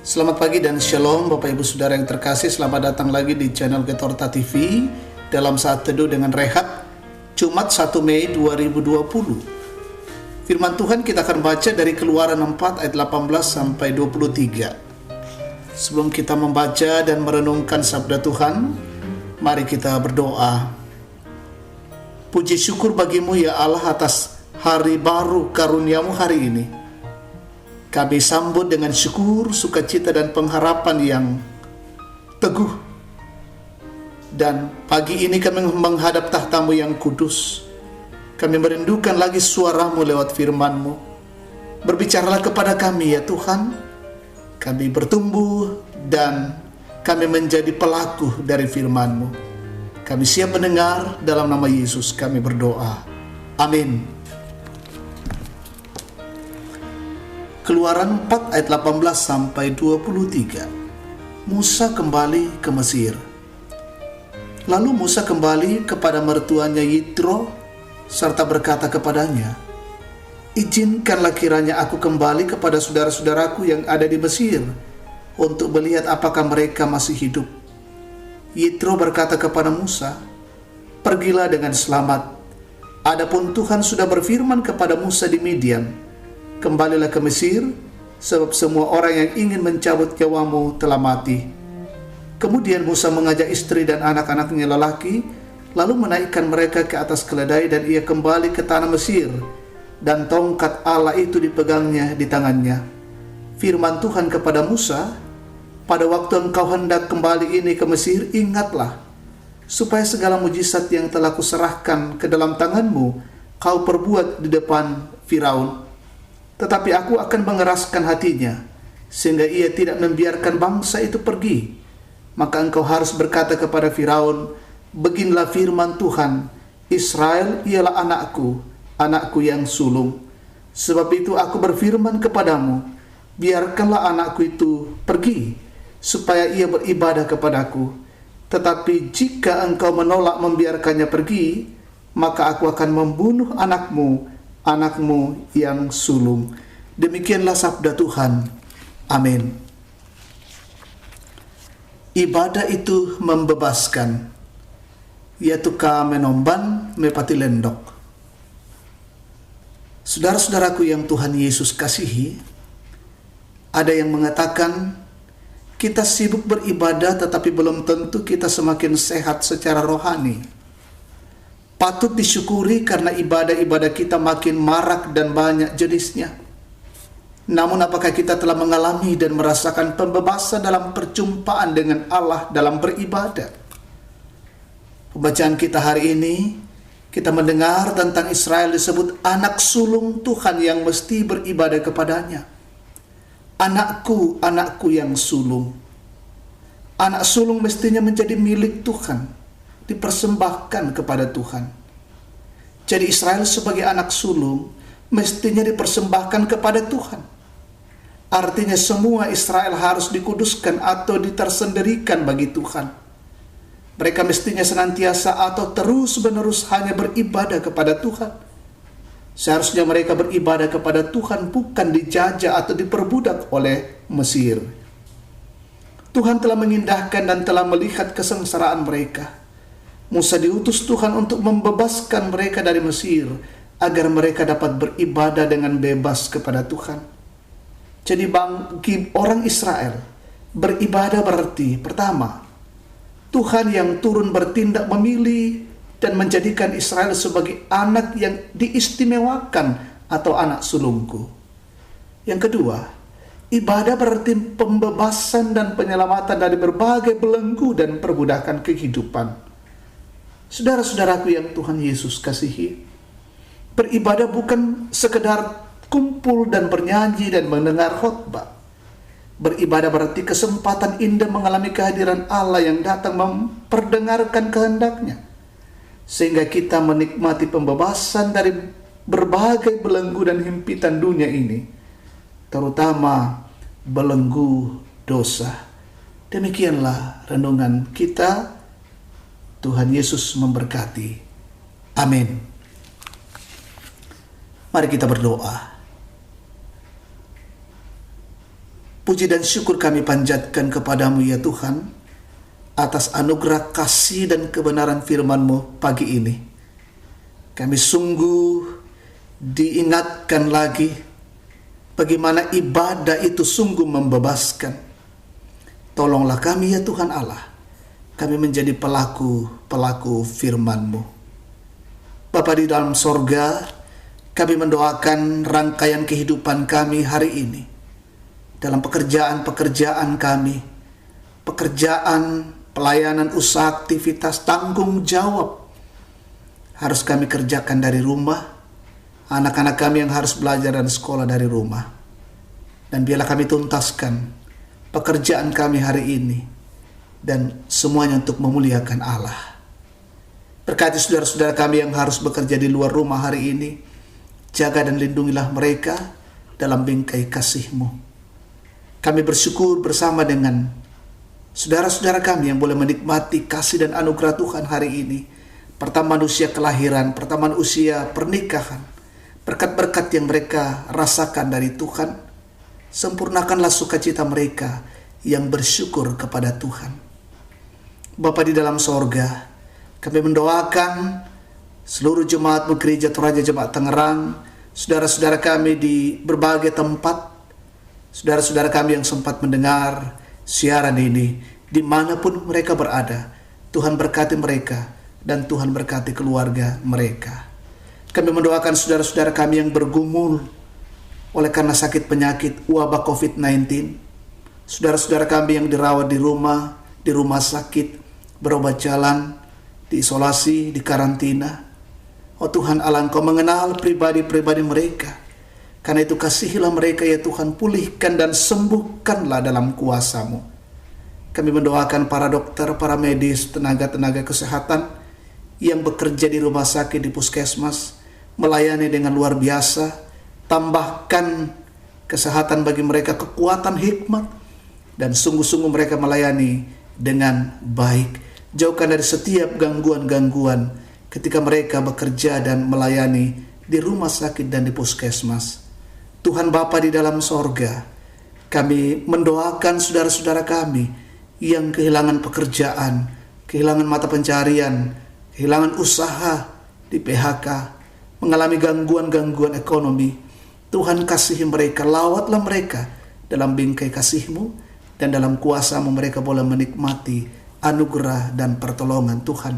Selamat pagi dan shalom Bapak Ibu Saudara yang terkasih. Selamat datang lagi di channel Getorta TV dalam Saat Teduh dengan Rehat Jumat 1 Mei 2020. Firman Tuhan kita akan baca dari Keluaran 4 ayat 18 sampai 23. Sebelum kita membaca dan merenungkan sabda Tuhan, mari kita berdoa. Puji syukur bagimu ya Allah atas hari baru karuniamu hari ini. Kami sambut dengan syukur, sukacita dan pengharapan yang teguh. Dan pagi ini kami menghadap tahta-Mu yang kudus. Kami merindukan lagi suara-Mu lewat firman-Mu. Berbicaralah kepada kami ya Tuhan. Kami bertumbuh dan kami menjadi pelaku dari firman-Mu. Kami siap mendengar, dalam nama Yesus kami berdoa. Amin. Keluaran 4 ayat 18 sampai 23. Musa kembali ke Mesir. Lalu Musa kembali kepada mertuanya Yitro serta berkata kepadanya, "Izinkanlah kiranya aku kembali kepada saudara-saudaraku yang ada di Mesir untuk melihat apakah mereka masih hidup." Yitro berkata kepada Musa, "Pergilah dengan selamat. Adapun Tuhan sudah berfirman kepada Musa di Midian, kembalilah ke Mesir, sebab semua orang yang ingin mencabut nyawamu telah mati." Kemudian Musa mengajak istri dan anak-anaknya lelaki, lalu menaikkan mereka ke atas keledai dan ia kembali ke tanah Mesir, dan tongkat Allah itu dipegangnya di tangannya. Firman Tuhan kepada Musa, "Pada waktu engkau hendak kembali ini ke Mesir, ingatlah, supaya segala mujizat yang telah kuserahkan ke dalam tanganmu, kau perbuat di depan Firaun. Tetapi aku akan mengeraskan hatinya, sehingga ia tidak membiarkan bangsa itu pergi. Maka engkau harus berkata kepada Firaun, beginilah firman Tuhan, Israel ialah anakku, anakku yang sulung. Sebab itu aku berfirman kepadamu, biarkanlah anakku itu pergi, supaya ia beribadah kepadaku. Tetapi jika engkau menolak membiarkannya pergi, maka aku akan membunuh anakmu yang sulung." Demikianlah sabda Tuhan. Amin. Ibadah itu membebaskan, yaitu ka menomban mepati lendok. Saudara-saudaraku yang Tuhan Yesus kasihi, ada yang mengatakan kita sibuk beribadah tetapi belum tentu kita semakin sehat secara rohani. Patut disyukuri karena ibadah-ibadah kita makin marak dan banyak jenisnya. Namun apakah kita telah mengalami dan merasakan pembebasan dalam perjumpaan dengan Allah dalam beribadah? Pembacaan kita hari ini, kita mendengar tentang Israel disebut anak sulung Tuhan yang mesti beribadah kepadanya. Anakku, anakku yang sulung. Anak sulung mestinya menjadi milik Tuhan, dipersembahkan kepada Tuhan. Jadi Israel sebagai anak sulung mestinya dipersembahkan kepada Tuhan. Artinya semua Israel harus dikuduskan atau ditersendirikan bagi Tuhan. Mereka mestinya senantiasa atau terus-menerus hanya beribadah kepada Tuhan. Seharusnya mereka beribadah kepada Tuhan, bukan dijajah atau diperbudak oleh Mesir. Tuhan telah mengindahkan dan telah melihat kesengsaraan mereka. Musa diutus Tuhan untuk membebaskan mereka dari Mesir, agar mereka dapat beribadah dengan bebas kepada Tuhan. Jadi bagi orang Israel, beribadah berarti pertama, Tuhan yang turun bertindak memilih dan menjadikan Israel sebagai anak yang diistimewakan atau anak sulungku. Yang kedua, ibadah berarti pembebasan dan penyelamatan dari berbagai belenggu dan perbudakan kehidupan. Saudara-saudaraku yang Tuhan Yesus kasihi, beribadah bukan sekedar kumpul dan bernyanyi dan mendengar khotbah. Beribadah berarti kesempatan indah mengalami kehadiran Allah yang datang memperdengarkan kehendaknya, sehingga kita menikmati pembebasan dari berbagai belenggu dan himpitan dunia ini, terutama belenggu dosa. Demikianlah renungan kita. Tuhan Yesus memberkati. Amin. Mari kita berdoa. Puji dan syukur kami panjatkan kepadamu ya Tuhan, atas anugerah kasih dan kebenaran firman-Mu pagi ini. Kami sungguh diingatkan lagi bagaimana ibadah itu sungguh membebaskan. Tolonglah kami ya Tuhan Allah, kami menjadi pelaku firman-Mu. Bapa di dalam sorga, kami mendoakan rangkaian kehidupan kami hari ini. Dalam pekerjaan-pekerjaan kami, pekerjaan, pelayanan, usaha, aktivitas, tanggung jawab, harus kami kerjakan dari rumah. Anak-anak kami yang harus belajar dan sekolah dari rumah. Dan biarlah kami tuntaskan pekerjaan kami hari ini, dan semuanya untuk memuliakan Allah. Berkati saudara-saudara kami yang harus bekerja di luar rumah hari ini. Jaga dan lindungilah mereka dalam bingkai kasih-Mu. Kami bersyukur bersama dengan saudara-saudara kami yang boleh menikmati kasih dan anugerah Tuhan hari ini. Pertambahan usia kelahiran, pertambahan usia pernikahan. Berkat-berkat yang mereka rasakan dari Tuhan. Sempurnakanlah sukacita mereka yang bersyukur kepada Tuhan. Bapa di dalam sorga, kami mendoakan seluruh jemaat gereja Toraja Jemaat Tangerang, saudara-saudara kami di berbagai tempat, saudara-saudara kami yang sempat mendengar siaran ini, dimanapun mereka berada. Tuhan berkati mereka dan Tuhan berkati keluarga mereka. Kami mendoakan saudara-saudara kami yang bergumul oleh karena sakit penyakit wabah COVID-19. Saudara-saudara kami yang dirawat di rumah sakit, berobat jalan, diisolasi, di karantina. Oh Tuhan Allah, Engkau mengenal pribadi-pribadi mereka. Karena itu kasihilah mereka ya Tuhan, pulihkan dan sembuhkanlah dalam kuasa-Mu. Kami mendoakan para dokter, para medis, tenaga-tenaga kesehatan yang bekerja di rumah sakit, di puskesmas, melayani dengan luar biasa. Tambahkan kesehatan bagi mereka, kekuatan, hikmat, dan sungguh-sungguh mereka melayani dengan baik. Jauhkan dari setiap gangguan-gangguan ketika mereka bekerja dan melayani di rumah sakit dan di puskesmas. Tuhan Bapa di dalam sorga, kami mendoakan saudara-saudara kami yang kehilangan pekerjaan, kehilangan mata pencarian, kehilangan usaha, di PHK, mengalami gangguan-gangguan ekonomi. Tuhan kasihi mereka, lawatlah mereka dalam bingkai kasih-Mu, dan dalam kuasa-Mu mereka boleh menikmati anugerah dan pertolongan Tuhan.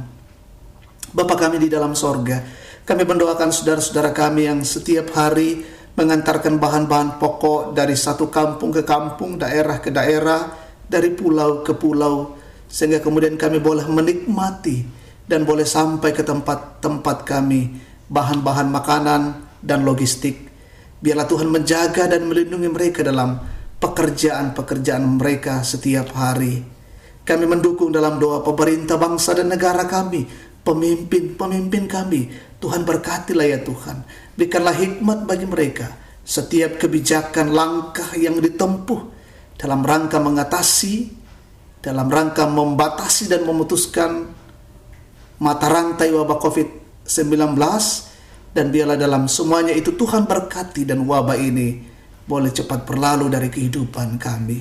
Bapa kami di dalam sorga, kami mendoakan saudara-saudara kami yang setiap hari mengantarkan bahan-bahan pokok dari satu kampung ke kampung, daerah ke daerah, dari pulau ke pulau, sehingga kemudian kami boleh menikmati dan boleh sampai ke tempat-tempat kami bahan-bahan makanan dan logistik. Biarlah Tuhan menjaga dan melindungi mereka dalam pekerjaan-pekerjaan mereka setiap hari. Kami mendukung dalam doa pemerintah bangsa dan negara kami, pemimpin kami. Tuhan berkatilah ya Tuhan. Berikanlah hikmat bagi mereka. Setiap kebijakan langkah yang ditempuh dalam rangka mengatasi, dalam rangka membatasi dan memutuskan mata rantai wabah COVID-19. Dan biarlah dalam semuanya itu Tuhan berkati dan wabah ini boleh cepat berlalu dari kehidupan kami.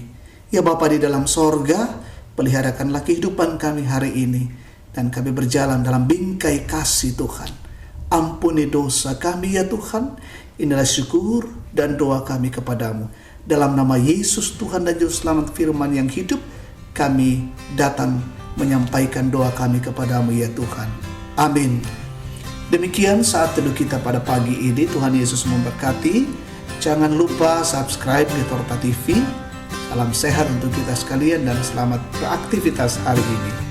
Ya Bapa di dalam sorga, peliharakanlah kehidupan kami hari ini, dan kami berjalan dalam bingkai kasih Tuhan. Ampuni dosa kami ya Tuhan. Inilah syukur dan doa kami kepadamu. Dalam nama Yesus Tuhan dan Juru Selamat firman yang hidup, kami datang menyampaikan doa kami kepadamu ya Tuhan. Amin. Demikian saat teduh kita pada pagi ini. Tuhan Yesus memberkati. Jangan lupa subscribe di Torta TV. Salam sehat untuk kita sekalian dan selamat beraktivitas hari ini.